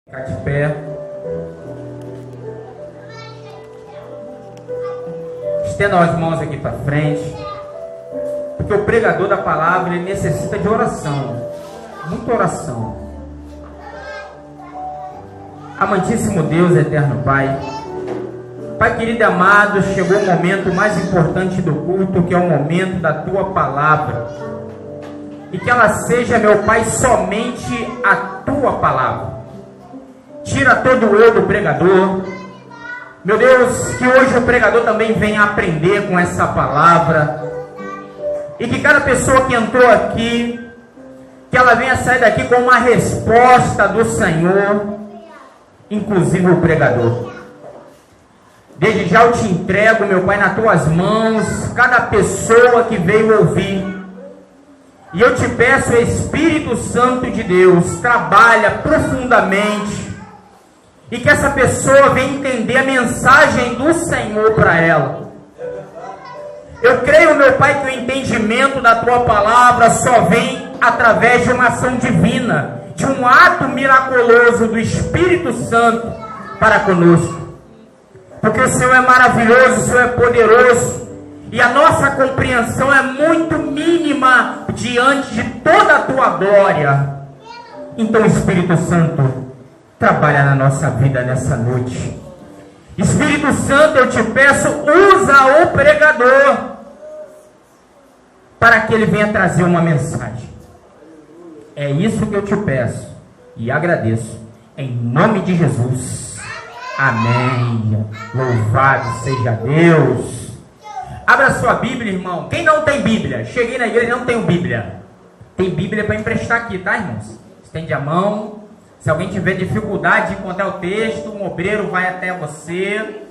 Ficar de pé. Estenda as mãos aqui para frente. Porque o pregador da palavra, ele necessita de oração. Muita oração. Amantíssimo Deus, eterno Pai. Pai querido e amado, chegou o momento mais importante do culto, que é o momento da Tua palavra. E que ela seja, meu Pai, somente a Tua palavra. Tira todo o eu do pregador. Meu Deus, que hoje o pregador também venha aprender com essa palavra. E que cada pessoa que entrou aqui, que ela venha sair daqui com uma resposta do Senhor, inclusive o pregador. Desde já eu te entrego, meu Pai, nas Tuas mãos, cada pessoa que veio ouvir. E eu te peço, Espírito Santo de Deus, trabalha profundamente. E que essa pessoa venha entender a mensagem do Senhor para ela. Eu creio, meu Pai, que o entendimento da Tua palavra só vem através de uma ação divina, de um ato miraculoso do Espírito Santo para conosco. Porque o Senhor é maravilhoso, o Senhor é poderoso, e a nossa compreensão é muito mínima diante de toda a Tua glória. Então, Espírito Santo, trabalha na nossa vida nessa noite. Espírito Santo, eu te peço, usa o pregador para que ele venha trazer uma mensagem. É isso que eu te peço e agradeço, em nome de Jesus. Amém. Louvado seja Deus. Abra sua Bíblia, irmão. Quem não tem Bíblia? Cheguei na igreja e não tenho Bíblia. Tem Bíblia para emprestar aqui, tá, irmãos? Estende a mão. Se alguém tiver dificuldade de encontrar o texto, um obreiro vai até você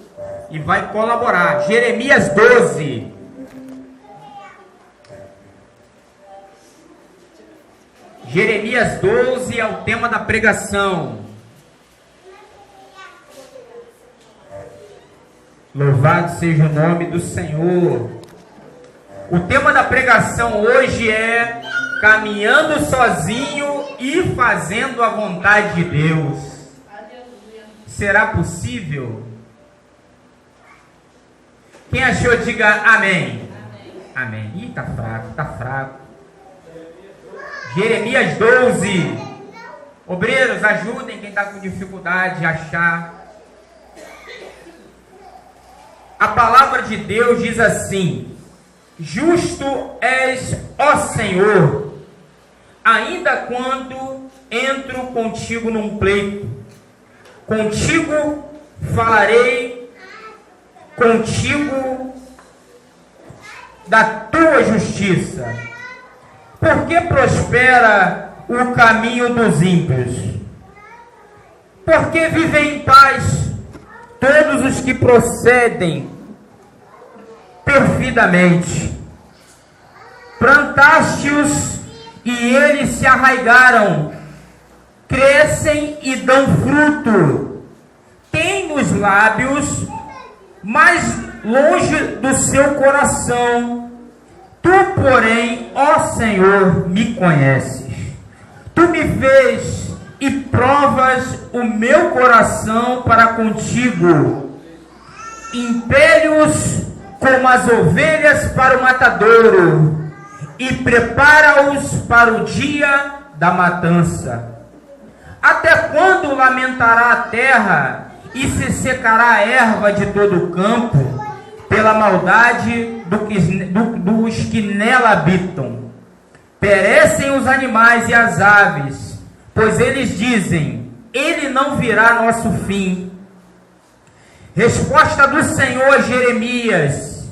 e vai colaborar. Jeremias 12. Jeremias 12 é o tema da pregação. Louvado seja o nome do Senhor. O tema da pregação hoje é caminhando sozinho e fazendo a vontade de Deus. Será possível? Quem achou, diga amém. Amém. Ih, tá fraco, tá fraco. Jeremias 12. Obreiros, ajudem quem está com dificuldade de achar. A palavra de Deus diz assim: justo és, ó Senhor, ainda quando entro contigo num pleito, contigo falarei, contigo da tua justiça. Porque prospera o caminho dos ímpios? Porque vivem em paz todos os que procedem perfidamente. Plantaste-os e eles se arraigaram, crescem e dão fruto. Tem nos lábios, mas longe do seu coração. Tu, porém, ó Senhor, me conheces. Tu me vês e provas o meu coração para contigo. Impele-os como as ovelhas para o matadouro, e prepara-os para o dia da matança. Até quando lamentará a terra e se secará a erva de todo o campo, pela maldade dos que nela habitam? Perecem os animais e as aves, pois eles dizem: ele não virá nosso fim. Resposta do Senhor a Jeremias: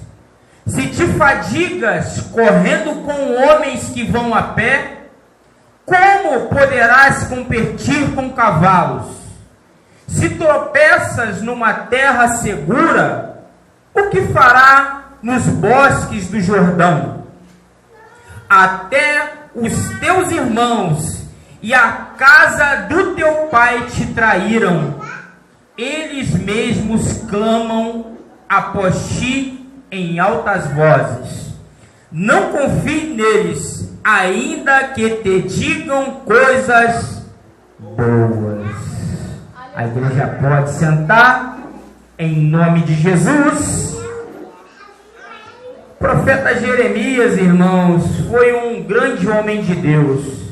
se te fadigas correndo com homens que vão a pé, como poderás competir com cavalos? Se tropeças numa terra segura, o que fará nos bosques do Jordão? Até os teus irmãos e a casa do teu pai te traíram. Eles mesmos clamam após ti em altas vozes. Não confie neles, ainda que te digam coisas boas. A igreja pode sentar, em nome de Jesus. O profeta Jeremias, irmãos, foi um grande homem de Deus.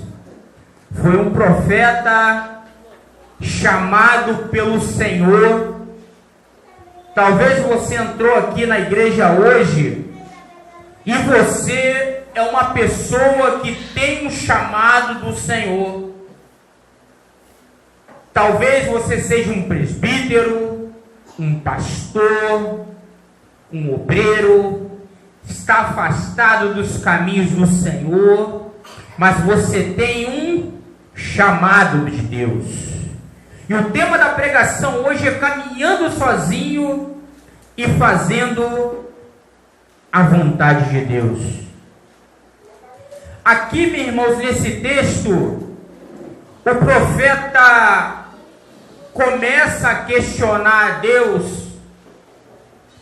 Foi um profeta chamado pelo Senhor. Talvez você entrou aqui na igreja hoje e você é uma pessoa que tem um chamado do Senhor. Talvez você seja um presbítero, um pastor, um obreiro, está afastado dos caminhos do Senhor, mas você tem um chamado de Deus. E o tema da pregação hoje é caminhando sozinho e fazendo a vontade de Deus. Aqui, meus irmãos, nesse texto, o profeta começa a questionar a Deus,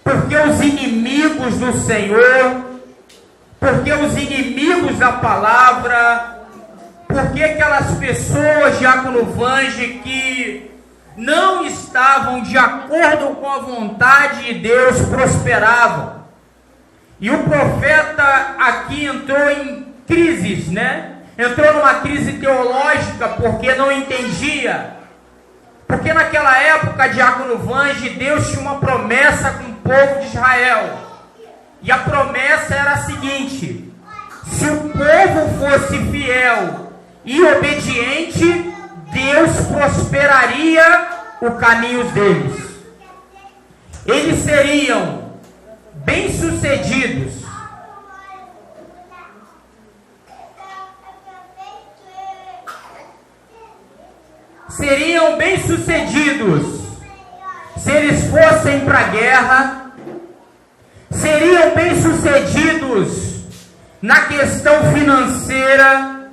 porque os inimigos do Senhor, porque os inimigos da palavra, porque aquelas pessoas, Diácono Vange, que não estavam de acordo com a vontade de Deus, prosperavam. E o profeta aqui entrou em crises, né? Entrou numa crise teológica, porque não entendia. Porque naquela época, Diácono Vange, Deus tinha uma promessa com o povo de Israel. E a promessa era a seguinte: se o povo fosse fiel e obediente, Deus prosperaria os caminhos deles. Eles seriam bem-sucedidos. Seriam bem-sucedidos se eles fossem para a guerra, seriam bem-sucedidos na questão financeira,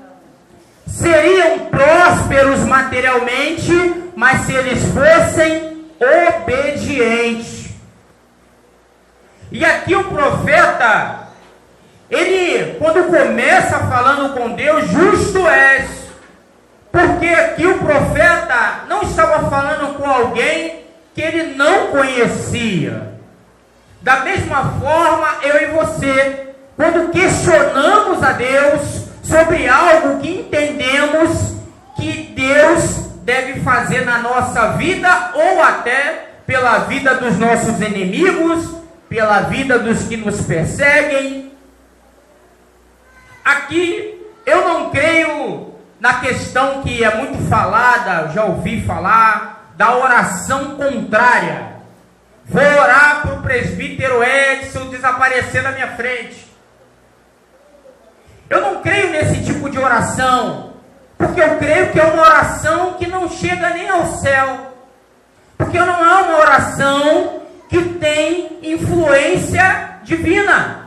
seriam prósperos materialmente, mas se eles fossem obedientes. E aqui o profeta, ele, quando começa falando com Deus, justo és. Porque aqui o profeta não estava falando com alguém que ele não conhecia. Da mesma forma, eu e você, quando questionamos a Deus sobre algo que entendemos que Deus deve fazer na nossa vida, ou até pela vida dos nossos inimigos, pela vida dos que nos perseguem. Aqui eu não creio na questão que é muito falada, já ouvi falar, da oração contrária. Vou orar para o presbítero Edson desaparecer na minha frente. Eu não creio nesse tipo de oração, porque eu creio que é uma oração que não chega nem ao céu, porque não é uma oração que tem influência divina.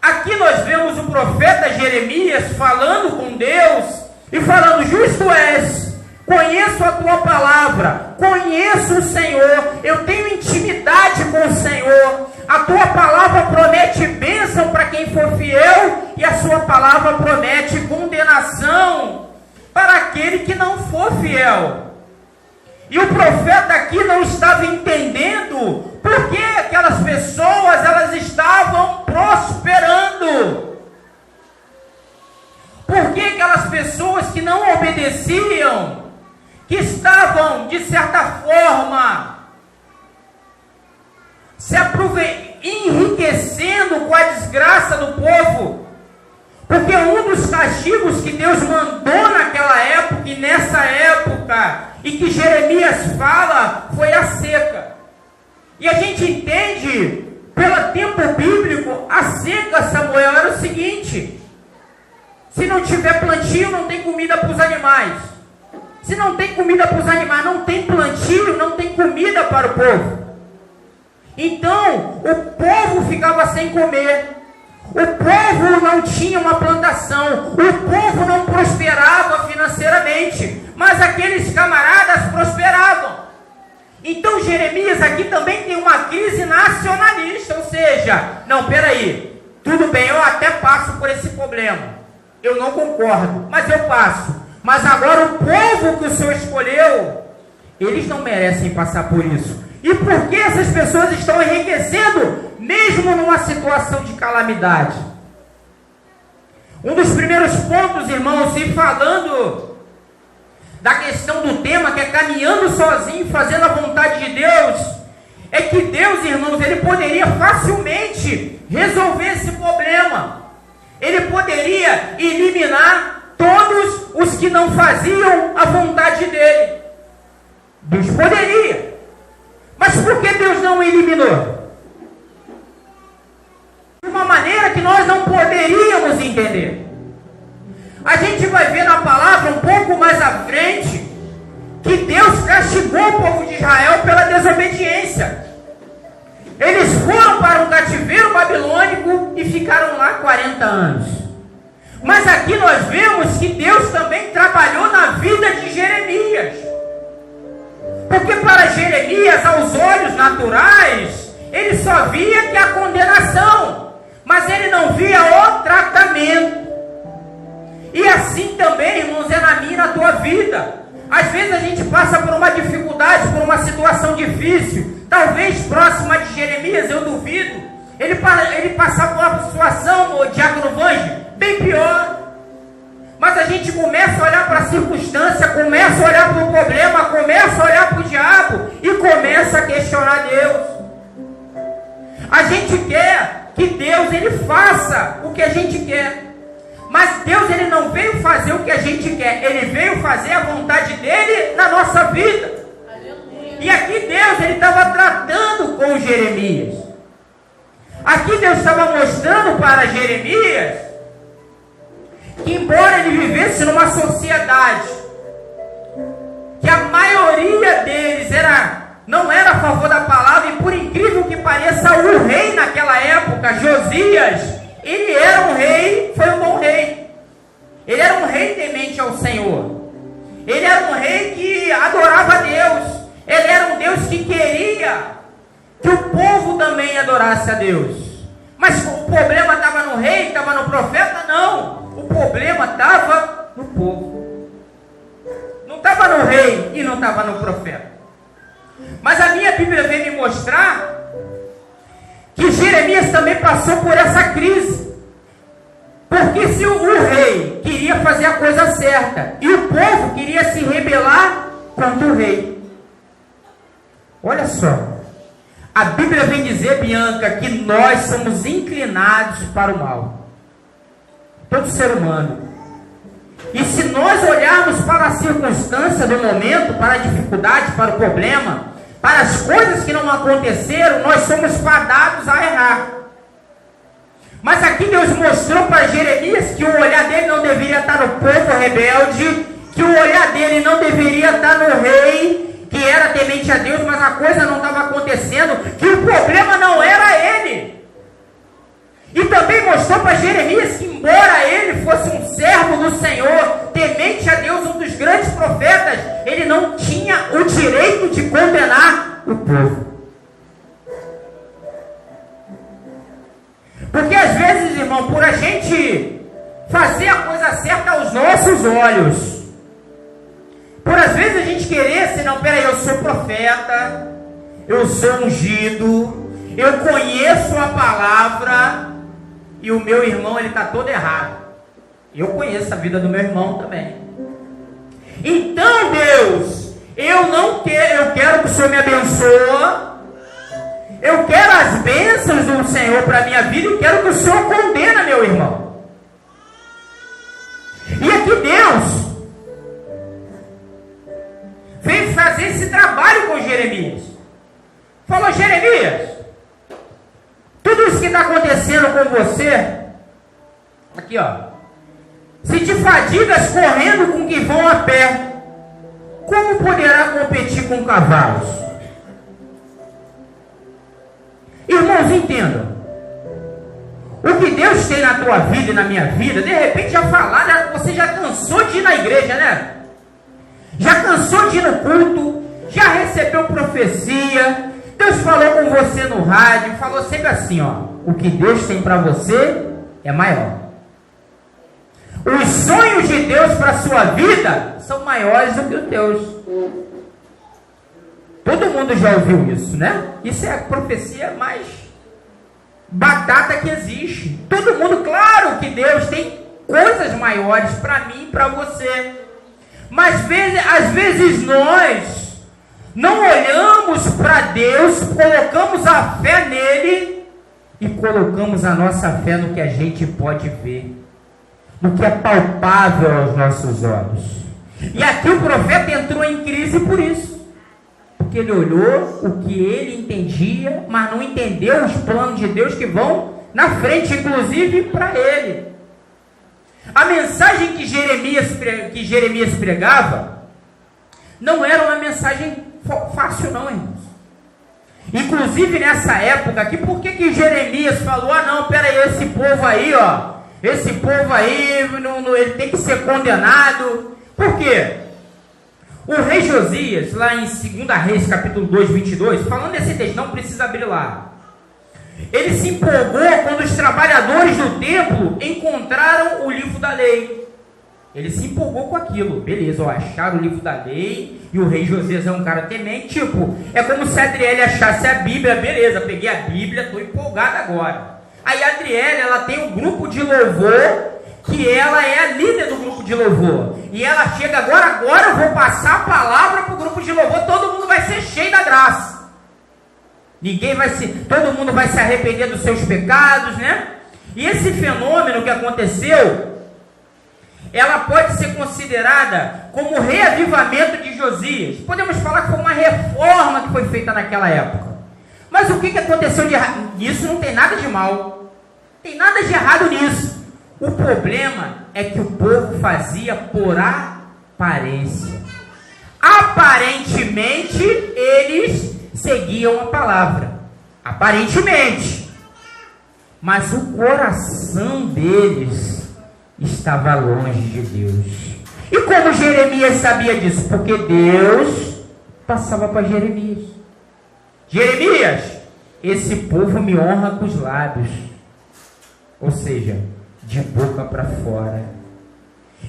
Aqui nós vemos o profeta Jeremias falando com Deus e falando: justo és, conheço a tua palavra, conheço o Senhor, eu tenho intimidade com o Senhor, a tua palavra promete bênção para quem for fiel, e a sua palavra promete condenação para aquele que não for fiel. E o profeta aqui não estava entendendo por que aquelas pessoas elas estavam prosperando. Por que aquelas pessoas que não obedeciam, que estavam, de certa forma, se enriquecendo com a desgraça do povo? Porque um dos castigos que Deus mandou naquela época e nessa época, e que Jeremias fala, foi a seca. E a gente entende, pelo tempo bíblico, a seca, Samuel, era o seguinte: se não tiver plantio, não tem comida para os animais. Se não tem comida para os animais, não tem plantio, não tem comida para o povo. Então, o povo ficava sem comer. O povo não tinha uma plantação, o povo não prosperava financeiramente, mas aqueles camaradas prosperavam. Então Jeremias aqui também tem uma crise nacionalista, ou seja, não, peraí, tudo bem, eu até passo por esse problema, eu não concordo, mas eu passo. Mas agora o povo que o Senhor escolheu, Eles não merecem passar por isso. E por que essas pessoas estão enriquecendo, mesmo numa situação de calamidade? Um dos primeiros pontos, irmãos, e falando da questão do tema, que é caminhando sozinho, fazendo a vontade de Deus, é que Deus, irmãos, Ele poderia facilmente resolver esse problema. Ele poderia eliminar todos os que não faziam a vontade dEle. Deus poderia. Mas por que Deus não eliminou? De uma maneira que nós não poderíamos entender. A gente vai ver na palavra um pouco mais à frente que Deus castigou o povo de Israel pela desobediência. Eles foram para um cativeiro babilônico e ficaram lá 40 anos. Mas aqui nós vemos que Deus também trabalhou na vida de Jeremias. Porque para Jeremias, aos olhos naturais, ele só via que a condenação, mas ele não via o tratamento. E assim também, irmãos, é na minha e na tua vida. Às vezes a gente passa por uma dificuldade, por uma situação difícil, talvez próxima de Jeremias, eu duvido. Ele passava por uma situação, o diácono Vange, bem pior. Mas a gente começa a olhar para a circunstância, começa a olhar para o problema, começa a olhar para o diabo e começa a questionar Deus. A gente quer que Deus ele faça o que a gente quer. Mas Deus ele não veio fazer o que a gente quer. Ele veio fazer a vontade dele na nossa vida. E aqui Deus ele estava tratando com Jeremias. Aqui Deus estava mostrando para Jeremias que embora ele vivesse numa sociedade que a maioria deles não era a favor da palavra, e por incrível que pareça, o rei naquela época, Josias, ele era um rei, foi um bom rei. Ele era um rei temente ao Senhor. Ele era um rei que adorava a Deus. Ele era um Deus que queria que o povo também adorasse a Deus. Mas o problema estava no rei, estava no profeta? Não. O problema estava no povo. Não estava no rei e não estava no profeta. Mas a minha Bíblia vem me mostrar que Jeremias também passou por essa crise. Porque se o rei queria fazer a coisa certa e o povo queria se rebelar contra o rei. Olha só, a Bíblia vem dizer, Bianca, que nós somos inclinados para o mal. Todo ser humano. E se nós olharmos para a circunstância do momento, para a dificuldade, para o problema, para as coisas que não aconteceram, nós somos fadados a errar. Mas aqui Deus mostrou para Jeremias que o olhar dele não deveria estar no povo rebelde, que o olhar dele não deveria estar no rei, que era temente a Deus, mas a coisa não estava acontecendo, que o problema não era ele. E também mostrou para Jeremias que, embora ele fosse um servo do Senhor, temente a Deus, um dos grandes profetas, ele não tinha o direito de condenar o povo. Porque às vezes, irmão, por a gente fazer a coisa certa aos nossos olhos, por às vezes a gente querer, assim, não, peraí, eu sou profeta, eu sou ungido, eu conheço a palavra, e o meu irmão, ele está todo errado. Eu conheço a vida do meu irmão também. Então, Deus, eu quero que o Senhor me abençoe. Eu quero as bênçãos do Senhor para a minha vida. Eu quero que o Senhor condena meu irmão. E aqui Deus veio fazer esse trabalho com Jeremias. Falou, Jeremias, tudo isso que está acontecendo com você, aqui ó, se te fadigas correndo com quem vão a pé, como poderá competir com cavalos? Irmãos, entendam. O que Deus tem na tua vida e na minha vida, de repente já falaram, você já cansou de ir na igreja, né? Já cansou de ir no culto, já recebeu profecia, Deus falou com você no rádio, falou sempre assim, ó, o que Deus tem para você é maior. Os sonhos de Deus para a sua vida são maiores do que os teus. todo mundo já ouviu isso, né? Isso é a profecia mais batata que existe. Todo mundo, claro que Deus tem coisas maiores para mim e para você. Mas às vezes nós não olhamos para Deus, colocamos a fé nele e colocamos a nossa fé no que a gente pode ver, no que é palpável aos nossos olhos. E aqui o profeta entrou em crise por isso, porque ele olhou o que ele entendia, mas não entendeu os planos de Deus que vão na frente, inclusive para ele. A mensagem que Jeremias pregava não era uma mensagem fácil não, irmãos. Inclusive nessa época aqui, por que Jeremias falou, não, peraí, esse povo aí, ele tem que ser condenado? Por quê? O rei Josias, lá em 2 Reis, capítulo 2, 22, falando desse texto, não precisa abrir lá. Ele se empolgou quando os trabalhadores do templo encontraram o livro da lei. Ele se empolgou com aquilo. Beleza, acharam o livro da lei. E o rei Josias é um cara temente. É como se a Adriele achasse a Bíblia. Beleza, peguei a Bíblia, estou empolgada agora. Aí a Adriele, ela tem um grupo de louvor, que ela é a líder do grupo de louvor. E ela chega agora eu vou passar a palavra para o grupo de louvor. Todo mundo vai ser cheio da graça. Todo mundo vai se arrepender dos seus pecados, né? E esse fenômeno que aconteceu, ela pode ser considerada como o reavivamento de Josias. Podemos falar que foi uma reforma que foi feita naquela época. Mas o que aconteceu de errado? Isso não tem nada de mal. Não tem nada de errado nisso. O problema é que o povo fazia por aparência. Aparentemente, eles seguiam a palavra, aparentemente, mas o coração deles estava longe de Deus. E como Jeremias sabia disso? Porque Deus passava para Jeremias. Jeremias, esse povo me honra com os lábios, ou seja, de boca para fora.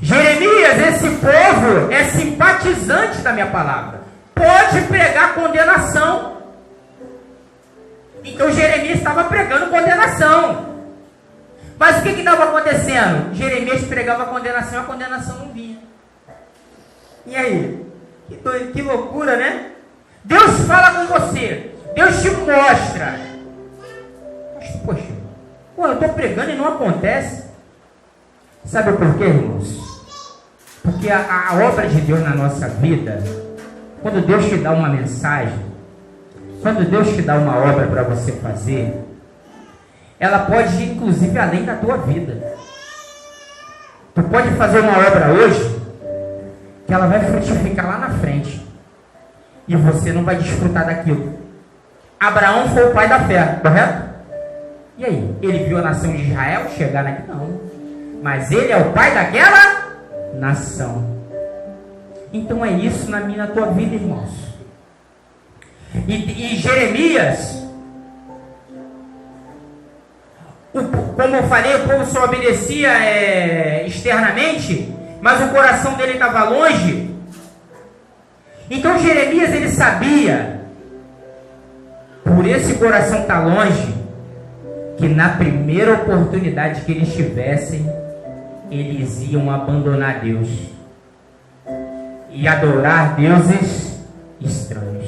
Jeremias, esse povo é simpatizante da minha palavra, pode pregar condenação. Então Jeremias estava pregando condenação. Mas o que estava acontecendo? Jeremias pregava condenação e a condenação não vinha. E aí? Que loucura, né? Deus fala com você, Deus te mostra. Mas, poxa, eu estou pregando e não acontece. Sabe por quê, irmãos? Porque a obra de Deus na nossa vida, quando Deus te dá uma mensagem, quando Deus te dá uma obra para você fazer, ela pode ir inclusive além da tua vida. Tu pode fazer uma obra hoje, que ela vai frutificar lá na frente, e você não vai desfrutar daquilo. Abraão foi o pai da fé, correto? E aí? Ele viu a nação de Israel chegar naquilo? Não. Mas ele é o pai daquela nação. Então é isso na minha e na tua vida, irmãos. E Jeremias, como eu falei, o povo só obedecia externamente, mas o coração dele estava longe. Então Jeremias, ele sabia, por esse coração estar longe, que na primeira oportunidade que eles tivessem, eles iam abandonar Deus e adorar deuses estranhos.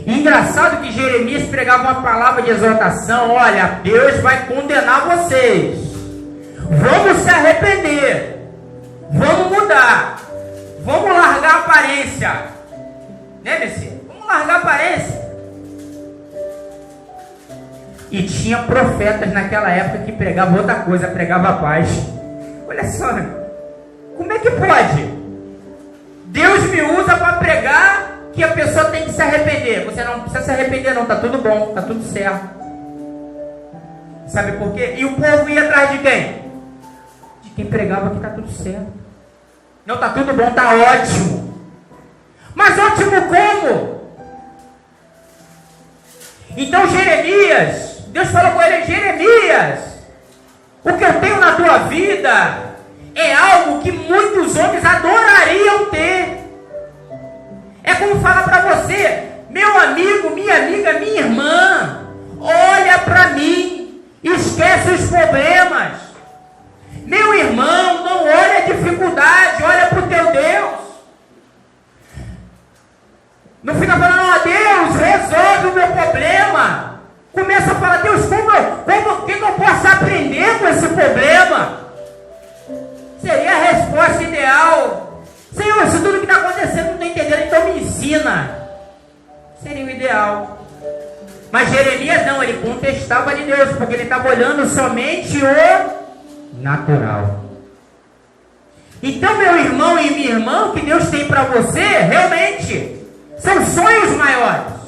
E engraçado que Jeremias pregava uma palavra de exortação: olha, Deus vai condenar vocês, vamos se arrepender, vamos mudar, vamos largar a aparência, né, Messias? Vamos largar a aparência. E tinha profetas naquela época que pregavam outra coisa, pregava paz. Olha só, como é que pode? Deus me usa para pregar que a pessoa tem que se arrepender. Você não precisa se arrepender não, está tudo bom, está tudo certo. Sabe por quê? E o povo ia atrás de quem? De quem pregava que está tudo certo. Não, está tudo bom, está ótimo. Mas ótimo como? Então Jeremias, Deus falou com ele: Jeremias, o que eu tenho na tua vida é algo que muitos homens adorariam ter. É como falar para você: meu amigo, minha amiga, minha irmã, olha para mim, esquece os problemas. Meu irmão, não olha a dificuldade, olha para o teu Deus. Não fica falando: ó Deus, resolve o meu problema. Começa a falar: Deus, o que eu posso aprender com esse problema? Seria a resposta ideal. Senhor, se tudo que está acontecendo não estou entendendo, então me ensina. Seria o ideal. Mas Jeremias não, ele contestava de Deus, porque ele estava olhando somente o natural. Então, meu irmão e minha irmã, o que Deus tem para você, realmente, são sonhos maiores.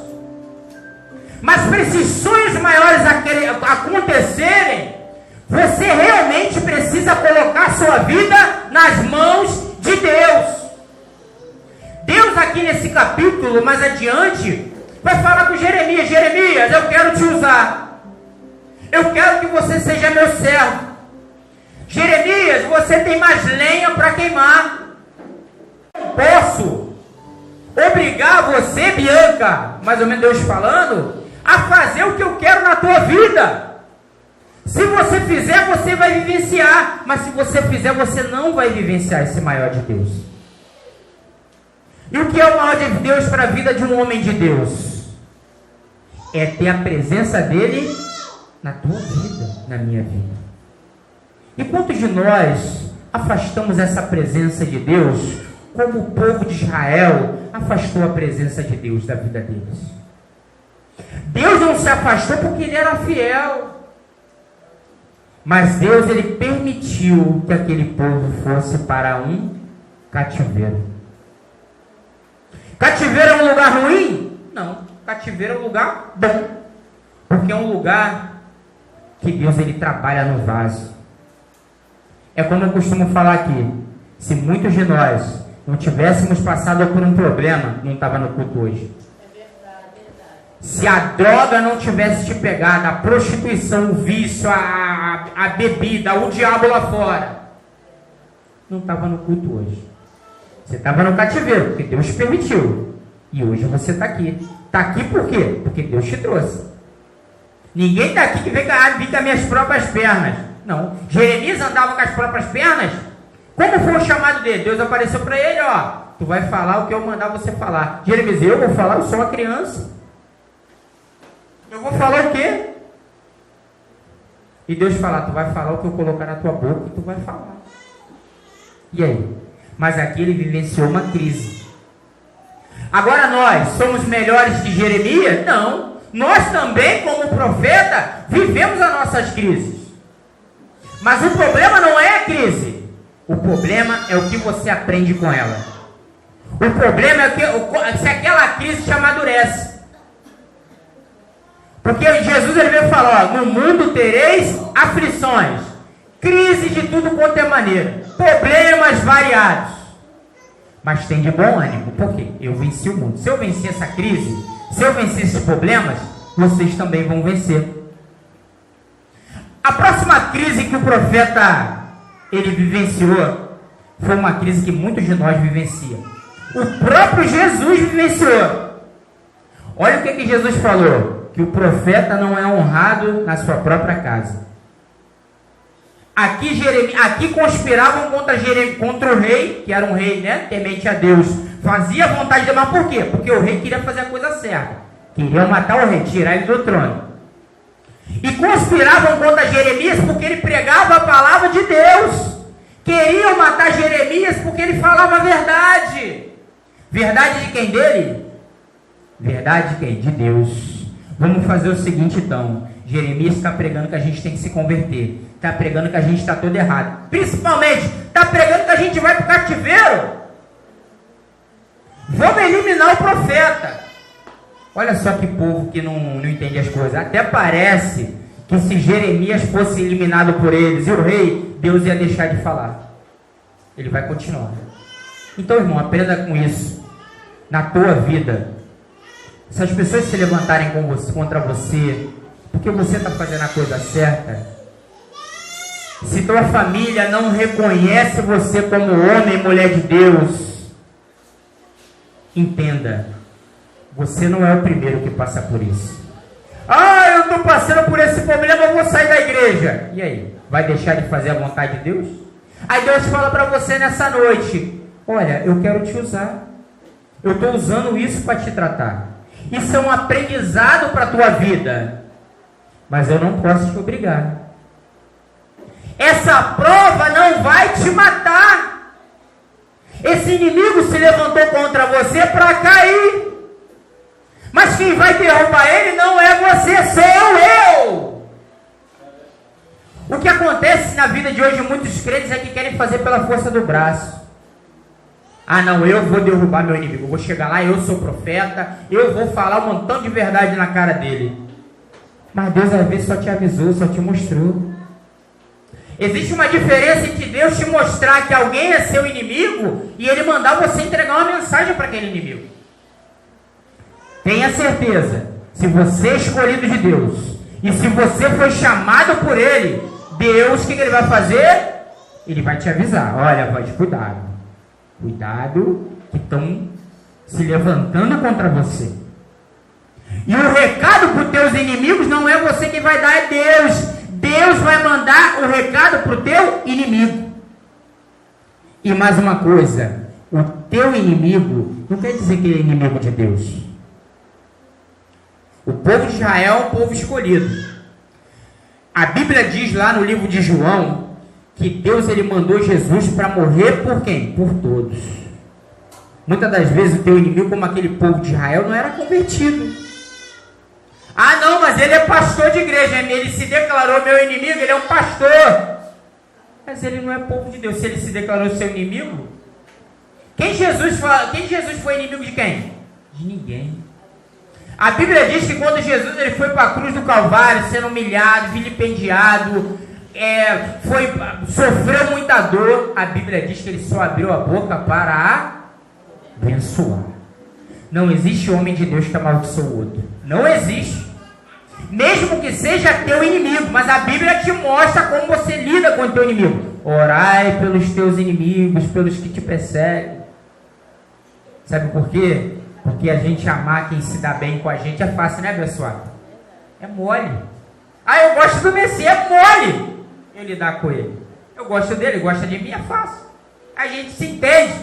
Mas para esses sonhos maiores acontecerem, você realmente precisa colocar sua vida nas mãos de Deus. Deus aqui nesse capítulo, mais adiante, vai falar com Jeremias: Jeremias, eu quero te usar. Eu quero que você seja meu servo. Jeremias, você tem mais lenha para queimar. Não posso obrigar você, Bianca, mais ou menos Deus falando, a fazer o que eu quero na tua vida. Se você fizer, você vai vivenciar. Mas se você fizer, você não vai vivenciar esse maior de Deus. E o que é o maior de Deus para a vida de um homem de Deus? É ter a presença dele na tua vida, na minha vida. E quantos de nós afastamos essa presença de Deus, como o povo de Israel afastou a presença de Deus da vida deles? Deus não se afastou porque ele era fiel. Mas Deus, ele permitiu que aquele povo fosse para um cativeiro. Cativeiro é um lugar ruim? Não. Cativeiro é um lugar bom. Porque é um lugar que Deus, ele trabalha no vaso. É como eu costumo falar aqui: se muitos de nós não tivéssemos passado por um problema, não estava no culto hoje. Se a droga não tivesse te pegado, a prostituição, o vício, a bebida, o diabo lá fora, não estava no culto hoje. Você estava no cativeiro, porque Deus permitiu. E hoje você está aqui. Está aqui por quê? Porque Deus te trouxe. Ninguém está aqui que vem com as minhas próprias pernas. Não. Jeremias andava com as próprias pernas. Como foi o chamado dele? Deus apareceu para ele: ó, tu vai falar o que eu mandar você falar. Jeremias: eu vou falar? Eu sou uma criança. Eu vou falar o quê? E Deus fala: tu vai falar o que eu colocar na tua boca e tu vai falar. E aí? Mas aqui ele vivenciou uma crise. Agora nós somos melhores que Jeremias? Não. Nós também, como profeta, vivemos as nossas crises. Mas o problema não é a crise. O problema é o que você aprende com ela. O problema é se aquela crise te amadurece. Porque Jesus, ele veio falar: ó, no mundo tereis aflições, crise de tudo quanto é maneira, problemas variados. Mas tem de bom ânimo. Por quê? Eu venci o mundo. Se eu vencer essa crise, se eu vencer esses problemas, vocês também vão vencer. A próxima crise que o profeta ele vivenciou foi uma crise que muitos de nós vivenciam. O próprio Jesus vivenciou. Olha o que Jesus falou: que o profeta não é honrado na sua própria casa. Aqui conspiravam contra o rei, que era um rei, né, temente a Deus. Fazia a vontade de Deus. Mas por quê? Porque o rei queria fazer a coisa certa. Queriam matar o rei, tirar ele do trono. E conspiravam contra Jeremias porque ele pregava a palavra de Deus. Queriam matar Jeremias porque ele falava a verdade. Verdade de quem dele? Verdade de quem? De Deus. Vamos fazer o seguinte então: Jeremias está pregando que a gente tem que se converter. Está pregando que a gente está todo errado. Principalmente, está pregando que a gente vai para o cativeiro. Vamos eliminar o profeta. Olha só que povo que não entende as coisas. Até parece que se Jeremias fosse eliminado por eles e o rei, Deus ia deixar de falar. Ele vai continuar. Então, irmão, aprenda com isso. Na tua vida, se as pessoas se levantarem contra você, porque você está fazendo a coisa certa, se tua família não reconhece você como homem e mulher de Deus, Entenda, você não é o primeiro que passa por isso. Eu estou passando por esse problema, eu vou sair da igreja. E aí? Vai deixar de fazer a vontade de Deus? Aí Deus fala para você nessa noite: olha, eu quero te usar. Eu estou usando isso para te tratar. Isso é um aprendizado para a tua vida. Mas eu não posso te obrigar. Essa prova não vai te matar. Esse inimigo se levantou contra você para cair. Mas quem vai derrubar ele não é você, sou eu. O que acontece na vida de hoje, muitos crentes é que querem fazer pela força do braço. Não, eu vou derrubar meu inimigo. Eu vou chegar lá, eu sou profeta, eu vou falar um montão de verdade na cara dele. Mas Deus às vezes só te avisou, só te mostrou. Existe uma diferença entre Deus te mostrar que alguém é seu inimigo e Ele mandar você entregar uma mensagem para aquele inimigo. Tenha certeza, se você é escolhido de Deus e se você foi chamado por Ele, Deus, o que Ele vai fazer? Ele vai te avisar: olha, vai de cuidado. Cuidado que estão se levantando contra você. E o recado para os teus inimigos não é você que vai dar, é Deus. Deus vai mandar o recado para o teu inimigo. E mais uma coisa, o teu inimigo não quer dizer que ele é inimigo de Deus. O povo de Israel é um povo escolhido. A Bíblia diz lá no livro de João que Deus ele mandou Jesus para morrer por quem? Por todos. Muitas das vezes o teu inimigo, como aquele povo de Israel, não era convertido. Não, mas ele é pastor de igreja, ele se declarou meu inimigo, ele é um pastor. Mas ele não é povo de Deus. Se ele se declarou seu inimigo, quem Jesus foi inimigo de quem? De ninguém. A Bíblia diz que quando Jesus ele foi para a cruz do Calvário, sendo humilhado, vilipendiado, sofreu muita dor, a Bíblia diz que ele só abriu a boca para abençoar. Não existe homem de Deus que amaldiçoa o outro. Não existe. Mesmo que seja teu inimigo, mas a Bíblia te mostra como você lida com o teu inimigo. Orai pelos teus inimigos, pelos que te perseguem. Sabe por quê? Porque a gente amar quem se dá bem com a gente é fácil, né, abençoado? É mole. Eu gosto do Messias, é mole eu lidar com ele. Eu gosto dele, ele gosta de mim, é fácil. A gente se entende.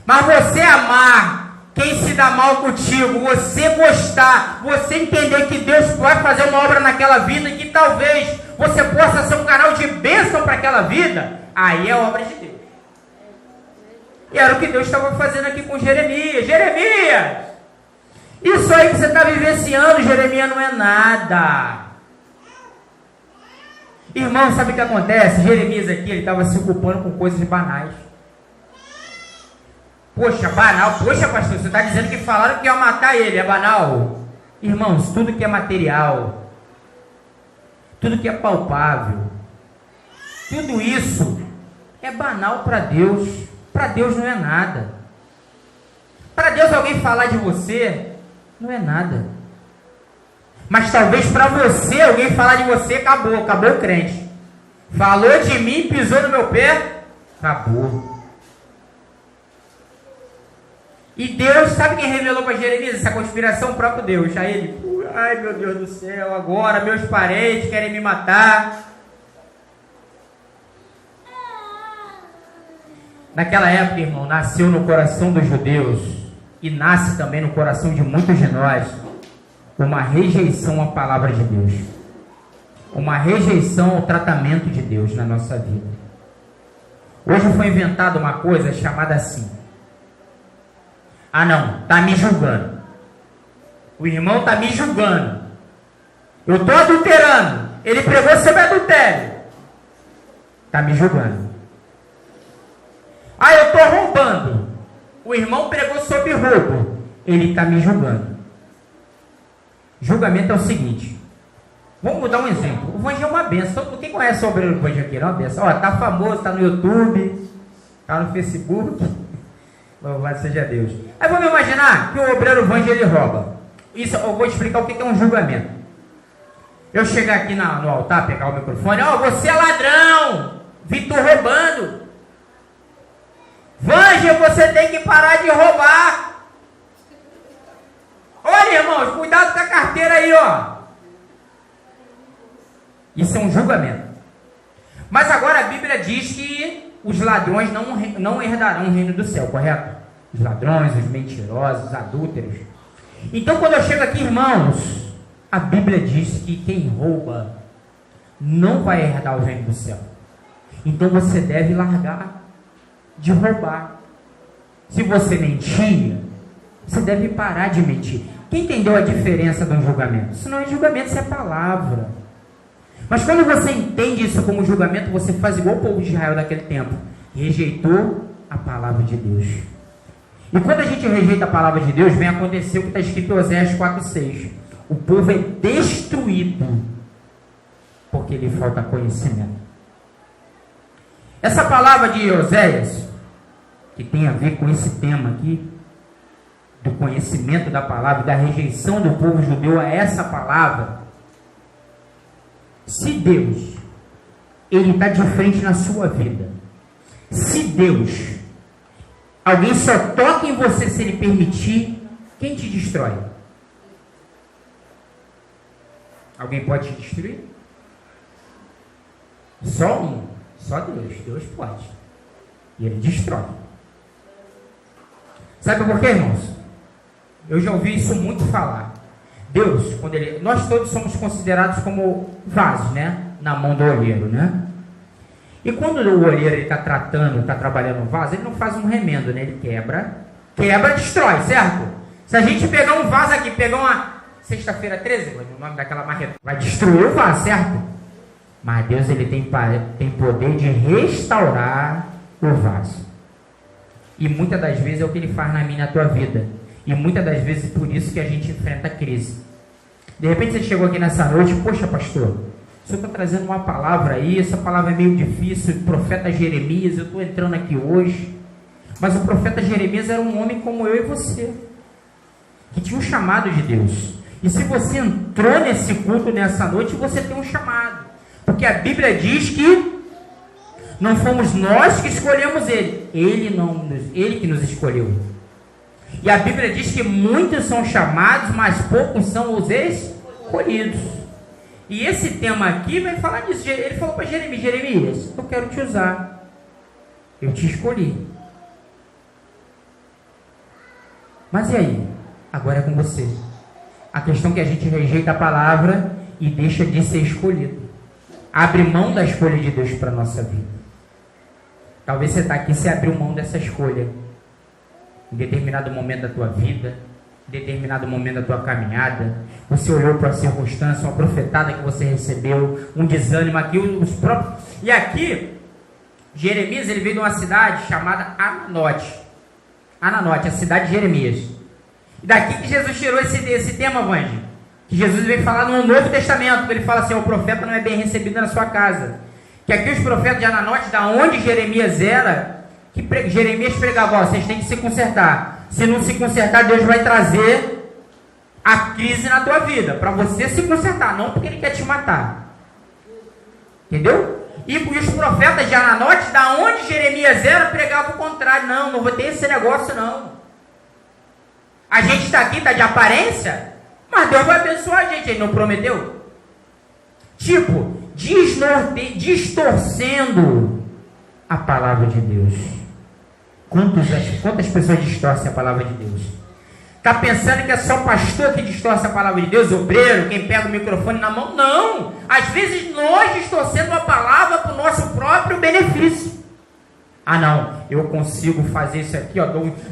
Mas você amar quem se dá mal contigo, você gostar, você entender que Deus vai fazer uma obra naquela vida e que talvez você possa ser um canal de bênção para aquela vida, aí é obra de Deus. E era o que Deus estava fazendo aqui com Jeremias. Jeremias! Isso aí que você está vivenciando, Jeremias, não é nada. Irmão, sabe o que acontece? Jeremias aqui, ele estava se ocupando com coisas banais. Poxa, banal. Poxa, pastor, você está dizendo que falaram que ia matar ele, é banal? Irmãos, tudo que é material, tudo que é palpável, tudo isso é banal para Deus. Para Deus não é nada. Para Deus alguém falar de você não é nada. Mas talvez para você alguém falar de você, acabou o crente. Falou de mim, pisou no meu pé, acabou. E Deus, sabe quem revelou para Jeremias essa conspiração? O próprio Deus. Aí ele, ai meu Deus do céu, agora meus parentes querem me matar. Naquela época, irmão, nasceu no coração dos judeus e nasce também no coração de muitos de nós uma rejeição à palavra de Deus, uma rejeição ao tratamento de Deus na nossa vida. Hoje foi inventada uma coisa chamada assim: não, está me julgando, o irmão está me julgando, eu estou adulterando, ele pregou sobre adultério, está me julgando. Eu estou roubando, o irmão pregou sobre roubo, ele está me julgando. Julgamento é o seguinte, vamos dar um exemplo. O Vange é uma benção. Quem conhece o obreiro do Vange aqui? É uma benção. Está famoso, está no YouTube, está no Facebook. Louvado seja Deus. Aí vamos imaginar que o obreiro Vange ele rouba. Isso, eu vou te explicar o que é um julgamento. Eu chegar aqui no altar, pegar o microfone, você é ladrão, vi tu roubando. Vanja, você tem que parar de roubar. Olha, irmãos, cuidado com a carteira aí, ó. Isso é um julgamento. Mas agora a Bíblia diz que os ladrões não herdarão o reino do céu, correto? Os ladrões, os mentirosos, os adúlteros. Então, quando eu chego aqui, irmãos, a Bíblia diz que quem rouba não vai herdar o reino do céu. Então você deve largar de roubar. Se você mentir, você deve parar de mentir. Quem entendeu a diferença de um julgamento? Isso não é julgamento, isso é palavra. Mas quando você entende isso como julgamento, você faz igual o povo de Israel daquele tempo. Rejeitou a palavra de Deus. E quando a gente rejeita a palavra de Deus, vem acontecer o que está escrito em Oséias 4,6. O povo é destruído porque lhe falta conhecimento. Essa palavra de Oséias, que tem a ver com esse tema aqui, do conhecimento da palavra, da rejeição do povo judeu a essa palavra. Se Deus, Ele está de frente na sua vida, se Deus, alguém só toca em você se Ele permitir, quem te destrói? Alguém pode te destruir? Só um, só Deus. Deus pode. E Ele destrói. Sabe por quê, irmãos? Eu já ouvi isso muito falar. Deus, nós todos somos considerados como vasos, né? Na mão do olheiro, né? E quando o olheiro está trabalhando um vaso, ele não faz um remendo, né? Ele quebra, destrói, certo? Se a gente pegar um vaso aqui, pegar uma sexta-feira 13, o nome daquela marreta, vai destruir o vaso, certo? Mas Deus, Ele tem poder de restaurar o vaso. E muitas das vezes é o que Ele faz na minha e na tua vida. E muitas das vezes por isso que a gente enfrenta a crise. De repente você chegou aqui nessa noite, poxa pastor, o senhor está trazendo uma palavra aí, essa palavra é meio difícil, o profeta Jeremias, eu estou entrando aqui hoje. Mas o profeta Jeremias era um homem como eu e você, que tinha um chamado de Deus. E se você entrou nesse culto nessa noite, você tem um chamado. Porque a Bíblia diz que não fomos nós que escolhemos Ele, Ele que nos escolheu. E a Bíblia diz que muitos são chamados, mas poucos são os escolhidos. E esse tema aqui vai falar disso. Ele falou para Jeremias: Jeremias, eu quero te usar. Eu te escolhi. Mas e aí? Agora é com você. A questão é que a gente rejeita a palavra e deixa de ser escolhido. Abre mão da escolha de Deus para a nossa vida. Talvez você está aqui e você abriu mão dessa escolha. Em determinado momento da tua vida, em determinado momento da tua caminhada, você olhou para a circunstância, uma profetada que você recebeu, um desânimo aqui, E aqui, Jeremias, ele veio de uma cidade chamada Ananote, a cidade de Jeremias. E daqui que Jesus tirou esse tema, Vange, que Jesus veio falar no Novo Testamento, que ele fala assim: o profeta não é bem recebido na sua casa. Que aqui os profetas de Ananote, da onde Jeremias era, que Jeremias pregava: ó, vocês têm que se consertar. Se não se consertar, Deus vai trazer a crise na tua vida, para você se consertar, não porque Ele quer te matar. Entendeu? E os profetas de Ananote, da onde Jeremias era, pregavam o contrário. Não vou ter esse negócio não. A gente está aqui, está de aparência, mas Deus vai abençoar a gente. Ele não prometeu? Tipo, distorcendo a palavra de Deus. Quantas pessoas distorcem a palavra de Deus? Está pensando que é só pastor que distorce a palavra de Deus, obreiro, quem pega o microfone na mão? Não! Às vezes nós distorcemos a palavra para o nosso próprio benefício. Ah não, eu consigo fazer isso aqui, ó,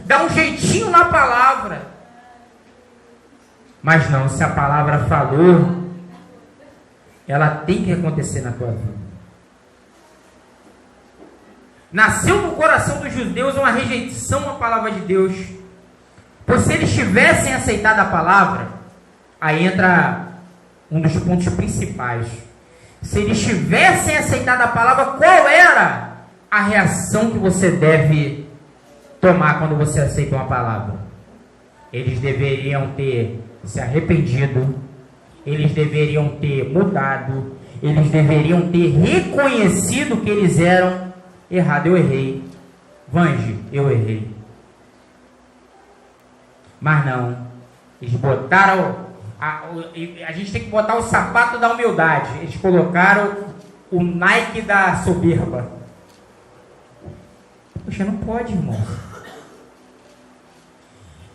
dá um jeitinho na palavra. Mas não, se a palavra falou, ela tem que acontecer na tua vida. Nasceu no coração dos judeus uma rejeição à palavra de Deus. Pois se eles tivessem aceitado a palavra, aí entra um dos pontos principais. Se eles tivessem aceitado a palavra, qual era a reação que você deve tomar quando você aceita uma palavra? Eles deveriam ter se arrependido, eles deveriam ter mudado, eles deveriam ter reconhecido que eles eram errado. Eu errei. Vange, eu errei. Mas não, eles botaram, a gente tem que botar o sapato da humildade, eles colocaram o Nike da soberba. Poxa, não pode, irmão.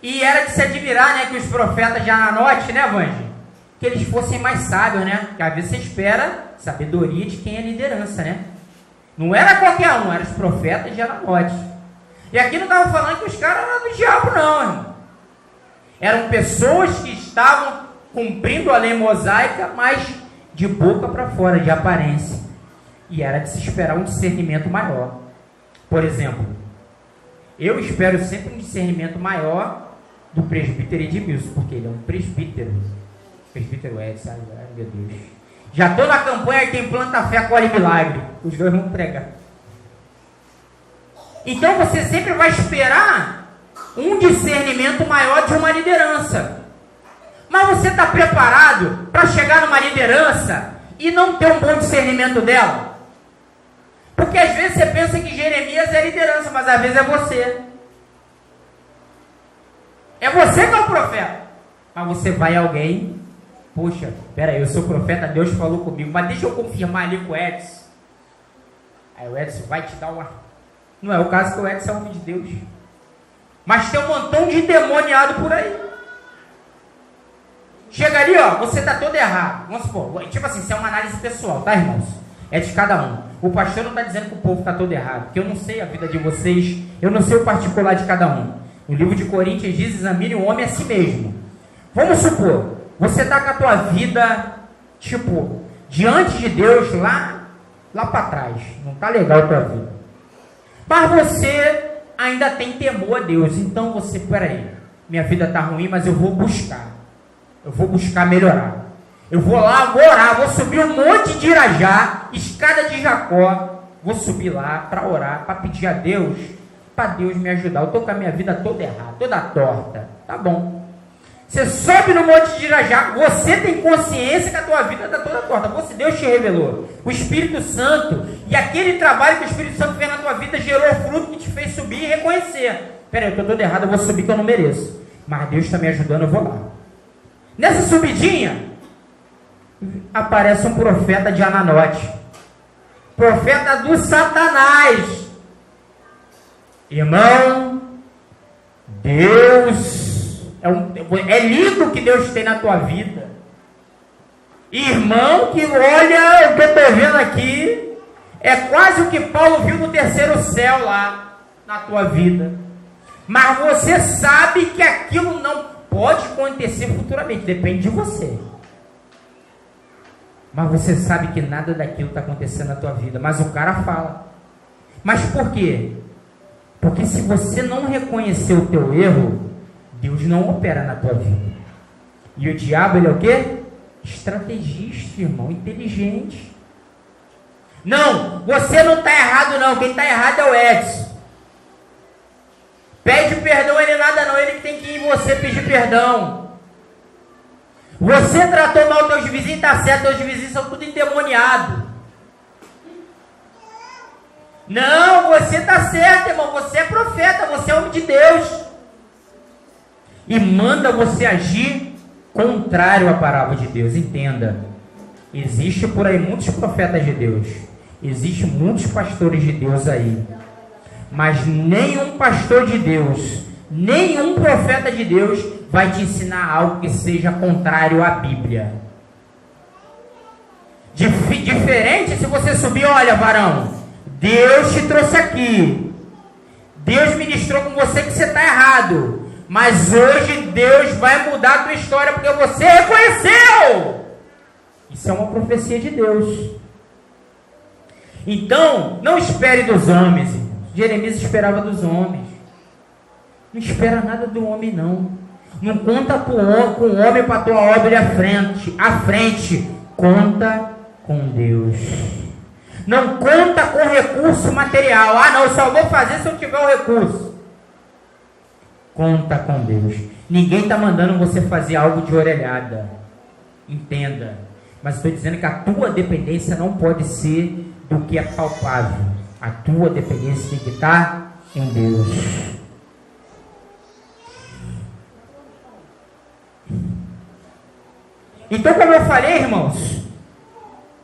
E era de se admirar, né, que os profetas de Ananote, né, Vange, que eles fossem mais sábios, né, porque às vezes você espera sabedoria de quem é liderança, né. Não era qualquer um, eram os profetas de Ananote. E aqui não estava falando que os caras eram do diabo, não, irmão. Eram pessoas que estavam cumprindo a lei mosaica, mas de boca para fora, de aparência. E era de se esperar um discernimento maior. Por exemplo, eu espero sempre um discernimento maior do presbítero Edmilson, porque ele é um presbítero. Presbítero Edson, ai meu Deus. Já estou na campanha Quem Planta Fé Colhe Milagre. Os dois vão pregar. Então você sempre vai esperar um discernimento maior de uma liderança. Mas você está preparado para chegar numa liderança e não ter um bom discernimento dela? Porque às vezes você pensa que Jeremias é liderança, mas às vezes é você. É você que é o profeta. Mas você vai a alguém, poxa, peraí, eu sou profeta, Deus falou comigo, mas deixa eu confirmar ali com o Edson. Aí o Edson vai te dar uma... Não é o caso que o Edson é homem de Deus. Mas tem um montão de endemoniado por aí. Chega ali, ó, você tá todo errado. Vamos supor, tipo assim, isso é uma análise pessoal, tá, irmãos? É de cada um. O pastor não está dizendo que o povo está todo errado, porque eu não sei a vida de vocês, eu não sei o particular de cada um. O livro de Coríntios diz: examine o homem a si mesmo. Vamos supor, você está com a tua vida, tipo, diante de Deus, lá para trás. Não está legal a tua vida. Mas você ainda tem temor a Deus. Então você, peraí, minha vida está ruim, mas eu vou buscar. Eu vou buscar melhorar. Eu vou lá, vou orar, vou subir um monte de Irajá, escada de Jacó, vou subir lá para orar, para pedir a Deus, para Deus me ajudar. Eu estou com a minha vida toda errada, toda torta. Tá bom. Você sobe no monte de Irajá, você tem consciência que a tua vida está toda torta. Você, Deus te revelou. O Espírito Santo, e aquele trabalho que o Espírito Santo fez na tua vida gerou o fruto que te fez subir e reconhecer. Peraí, eu estou todo errado, eu vou subir que eu não mereço. Mas Deus está me ajudando, eu vou lá. Nessa subidinha, aparece um profeta de Ananote, profeta do Satanás. Irmão, Deus é lindo o que Deus tem na tua vida. Irmão, que olha o que eu estou vendo aqui, é quase o que Paulo viu no terceiro céu lá na tua vida. Mas você sabe que aquilo não pode acontecer futuramente, depende de você. Mas você sabe que nada daquilo está acontecendo na tua vida. Mas o cara fala. Mas por quê? Porque se você não reconhecer o teu erro, Deus não opera na tua vida. E o diabo, ele é o quê? Estrategista, irmão, inteligente. Não, você não está errado não. Quem está errado é o Edson. Pede perdão, ele nada não. Ele tem que ir em você pedir perdão. Você tratou mal teus vizinhos, está certo, teus vizinhos são tudo endemoniados. Não, você está certo, irmão, você é profeta, você é homem de Deus. E manda você agir contrário à palavra de Deus. Entenda, existe por aí muitos profetas de Deus, existe muitos pastores de Deus aí, mas nenhum pastor de Deus, nenhum profeta de Deus vai te ensinar algo que seja contrário à Bíblia. Diferente se você subir, olha, varão, Deus te trouxe aqui, Deus ministrou com você que você está errado, mas hoje Deus vai mudar a tua história porque você reconheceu. Isso é uma profecia de Deus. Então, não espere dos homens. Jeremias esperava dos homens. Não espera nada do homem, não. Não conta com o homem para a tua obra à frente. Conta com Deus. Não conta com recurso material. Ah, não, eu só vou fazer se eu tiver o recurso. Conta com Deus. Ninguém está mandando você fazer algo de orelhada. Entenda. Mas estou dizendo que a tua dependência não pode ser do que é palpável. A tua dependência tem que estar em Deus. Então, como eu falei, irmãos,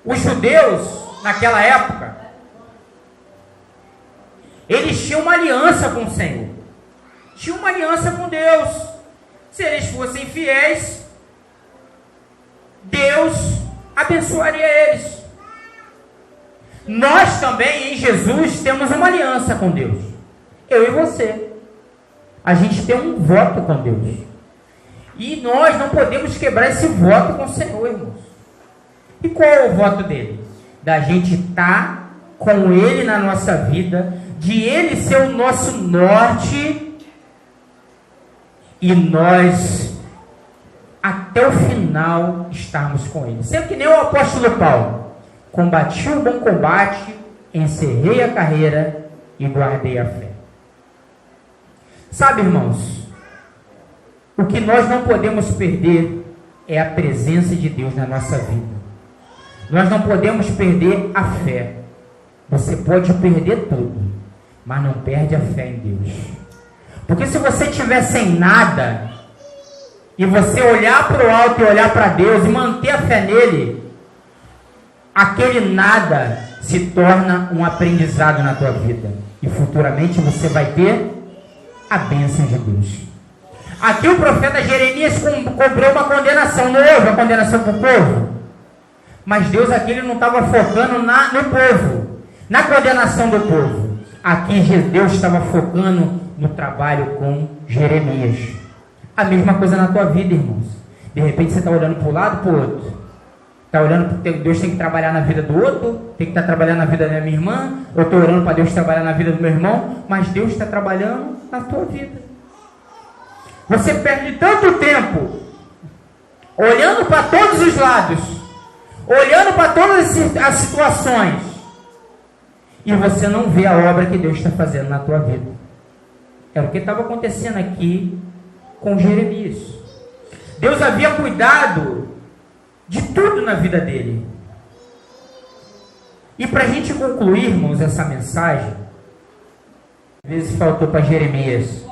os judeus, naquela época, eles tinham uma aliança com o Senhor. Tinham uma aliança com Deus. Se eles fossem fiéis, Deus abençoaria eles. Nós também, em Jesus, temos uma aliança com Deus. Eu e você. A gente tem um voto com Deus. E nós não podemos quebrar esse voto com o Senhor, irmãos. E qual é o voto dele? Da gente estar com Ele na nossa vida, de Ele ser o nosso norte, e nós, até o final, estarmos com Ele. Sendo que nem o apóstolo Paulo: combati o bom combate, encerrei a carreira e guardei a fé. Sabe, irmãos, o que nós não podemos perder é a presença de Deus na nossa vida. Nós não podemos perder a fé. Você pode perder tudo, mas não perde a fé em Deus. Porque se você estiver sem nada, e você olhar para o alto e olhar para Deus e manter a fé nele, aquele nada se torna um aprendizado na tua vida. E futuramente você vai ter a bênção de Deus. Aqui o profeta Jeremias cobrou uma condenação. Não houve a condenação para o povo? Mas Deus aqui ele não estava focando no povo, na condenação do povo. Aqui Deus estava focando no trabalho com Jeremias. A mesma coisa na tua vida, irmãos. De repente você está olhando para um lado, para o outro. Está olhando porque Deus tem que trabalhar na vida do outro, tem que estar trabalhando na vida da minha irmã. Eu estou orando para Deus trabalhar na vida do meu irmão, mas Deus está trabalhando na tua vida. Você perde tanto tempo olhando para todos os lados, olhando para todas as situações, e você não vê a obra que Deus está fazendo na tua vida. É o que estava acontecendo aqui com Jeremias. Deus havia cuidado de tudo na vida dele. E para a gente concluir, irmãos, essa mensagem, às vezes faltou para Jeremias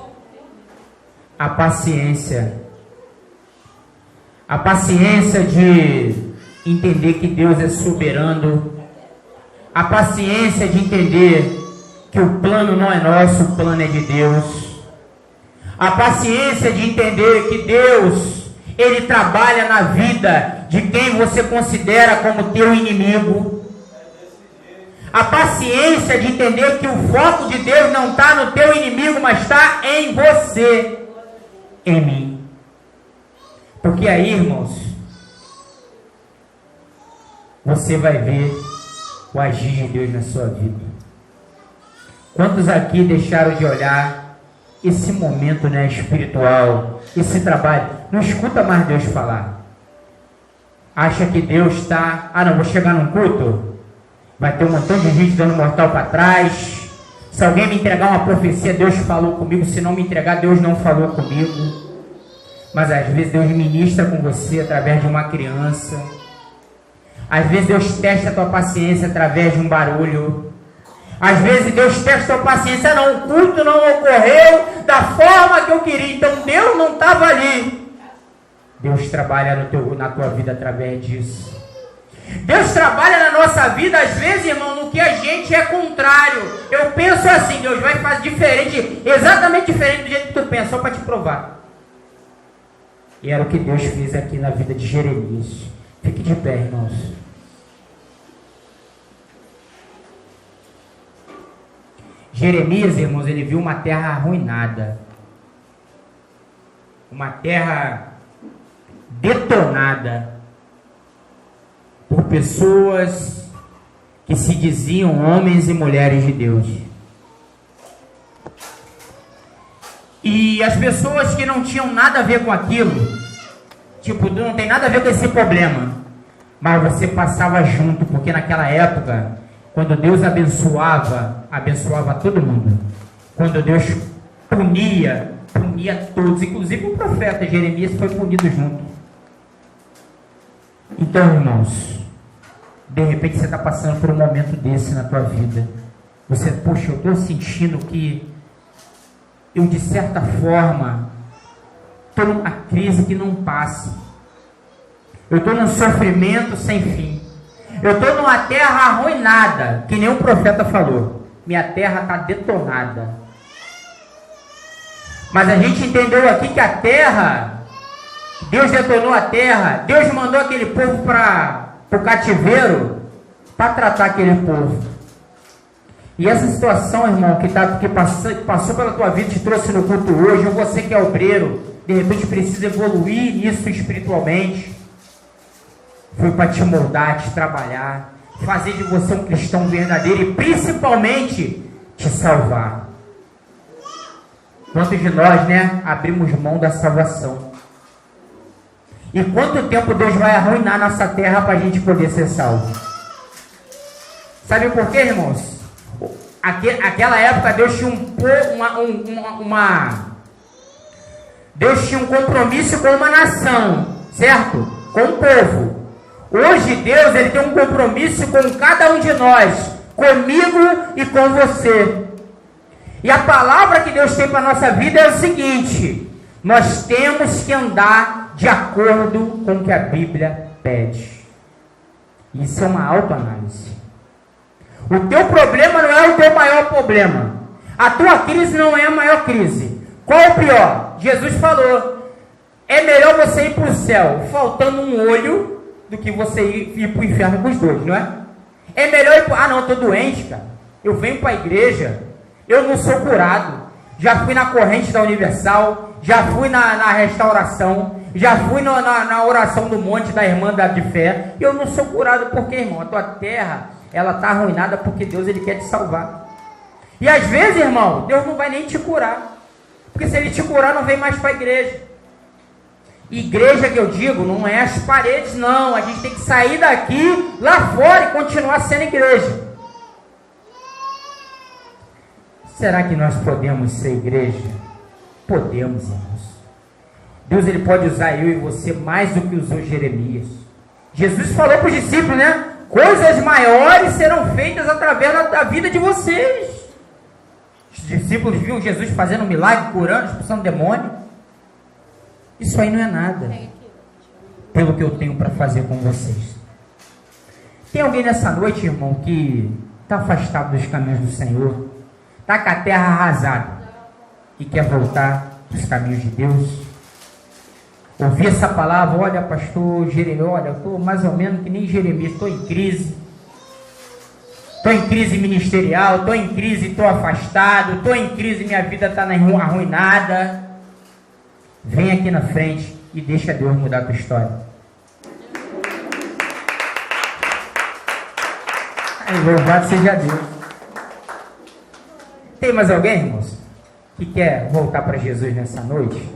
a paciência de entender que Deus é soberano, a paciência de entender que o plano não é nosso, o plano é de Deus, a paciência de entender que Deus, Ele trabalha na vida de quem você considera como teu inimigo, a paciência de entender que o foco de Deus não está no teu inimigo, mas está em você, em mim. Porque aí, irmãos, você vai ver o agir de Deus na sua vida. Quantos aqui deixaram de olhar esse momento, né, espiritual, esse trabalho? Não escuta mais Deus falar. Acha que Deus está... não, vou chegar num culto, vai ter um montão de gente dando mortal para trás. Se alguém me entregar uma profecia, Deus falou comigo. Se não me entregar, Deus não falou comigo. Mas às vezes Deus ministra com você através de uma criança. Às vezes Deus testa a tua paciência através de um barulho. Às vezes Deus testa a tua paciência. Não, o culto não ocorreu da forma que eu queria, então Deus não estava ali. Deus trabalha na tua vida através disso. Deus trabalha na nossa vida, às vezes, irmão, no que a gente é contrário. Eu penso assim, Deus vai fazer diferente, exatamente diferente do jeito que tu pensa, só para te provar. E era o que Deus fez aqui na vida de Jeremias. Fique de pé, irmãos. Jeremias, irmãos, ele viu uma terra arruinada. Uma terra detonada por pessoas que se diziam homens e mulheres de Deus. E as pessoas que não tinham nada a ver com aquilo, tipo, não tem nada a ver com esse problema, mas você passava junto, porque naquela época, quando Deus abençoava todo mundo. Quando Deus punia todos, inclusive o profeta Jeremias foi punido junto. Então, irmãos, de repente você está passando por um momento desse na tua vida. Você, poxa, eu estou sentindo que eu de certa forma estou numa crise que não passa. Eu estou num sofrimento sem fim. Eu estou numa terra arruinada, que nem o profeta falou. Minha terra está detonada. Mas a gente entendeu aqui que a terra, Deus detonou a terra, Deus mandou aquele povo para o cativeiro para tratar aquele povo. E essa situação, irmão, que passou pela tua vida, te trouxe no culto hoje, ou você que é obreiro, de repente precisa evoluir nisso espiritualmente, foi para te moldar, te trabalhar, fazer de você um cristão verdadeiro e principalmente te salvar. Quantos de nós, né, abrimos mão da salvação? E quanto tempo Deus vai arruinar nossa terra para a gente poder ser salvo? Sabe por quê, irmãos? Aquela época Deus tinha Deus tinha um compromisso com uma nação, certo? Com o povo. Hoje Deus, ele tem um compromisso com cada um de nós, comigo e com você. E a palavra que Deus tem para a nossa vida é o seguinte: nós temos que andar de acordo com o que a Bíblia pede. Isso é uma autoanálise. O teu problema não é o teu maior problema. A tua crise não é a maior crise. Qual é o pior? Jesus falou: é melhor você ir para o céu faltando um olho do que você ir para o inferno com os dois, não é? É melhor ir para... Ah, não, eu estou doente, cara. Eu venho para a igreja, eu não sou curado. Já fui na corrente da Universal, já fui na restauração, já fui na oração do monte da irmã de fé. E eu não sou curado porque, irmão, a tua terra, ela está arruinada porque Deus, ele quer te salvar. E às vezes, irmão, Deus não vai nem te curar. Porque se ele te curar, não vem mais para a igreja. Igreja que eu digo, não é as paredes, não. A gente tem que sair daqui, lá fora, e continuar sendo igreja. Será que nós podemos ser igreja? Podemos, irmãos. Deus, ele pode usar eu e você mais do que usou Jeremias. Jesus falou para os discípulos, né? Coisas maiores serão feitas através da vida de vocês. Os discípulos viram Jesus fazendo um milagre, curando, expulsando demônio. Isso aí não é nada pelo que eu tenho para fazer com vocês. Tem alguém nessa noite, irmão, que está afastado dos caminhos do Senhor, está com a terra arrasada e quer voltar para os caminhos de Deus? Ouvir essa palavra: olha, pastor Jeremias, olha, eu estou mais ou menos que nem Jeremias, estou em crise. Estou em crise ministerial, estou em crise, estou afastado, estou em crise, minha vida está arruinada. Vem aqui na frente e deixa Deus mudar a tua história. Louvado seja Deus. Tem mais alguém, irmãos, que quer voltar para Jesus nessa noite?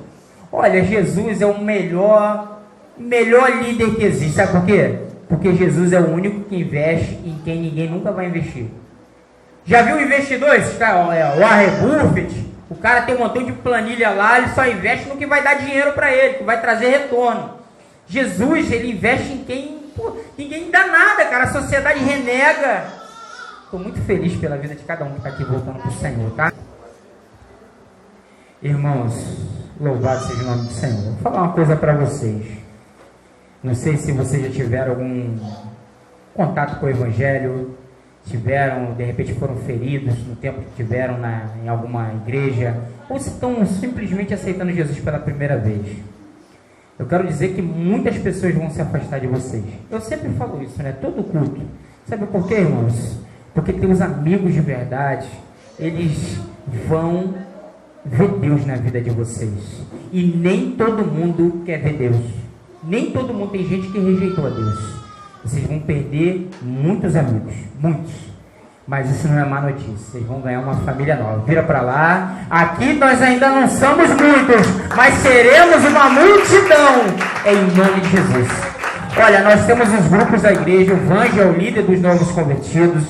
Olha, Jesus é o melhor líder que existe. Sabe por quê? Porque Jesus é o único que investe em quem ninguém nunca vai investir. Já viu investidores? O Warren Buffett, o cara tem um montão de planilha lá, ele só investe no que vai dar dinheiro para ele, que vai trazer retorno. Jesus, ele investe em quem ninguém dá nada, cara. A sociedade renega. Estou muito feliz pela vida de cada um que está aqui voltando para o Senhor, tá? Irmãos, louvado seja o nome do Senhor. Vou falar uma coisa para vocês. Não sei se vocês já tiveram algum contato com o Evangelho, de repente foram feridos no tempo que tiveram em alguma igreja, ou se estão simplesmente aceitando Jesus pela primeira vez. Eu quero dizer que muitas pessoas vão se afastar de vocês. Eu sempre falo isso, né? Todo culto. Sabe por quê, irmãos? Porque tem os amigos de verdade, eles vão ver Deus na vida de vocês. E nem todo mundo quer ver Deus. Nem todo mundo, tem gente que rejeitou a Deus. Vocês vão perder muitos amigos, muitos. Mas isso não é má notícia. Vocês vão ganhar uma família nova. Vira para lá. Aqui nós ainda não somos muitos, mas seremos uma multidão em nome de Jesus. Olha, nós temos os grupos da igreja. O Vange é o líder dos novos convertidos.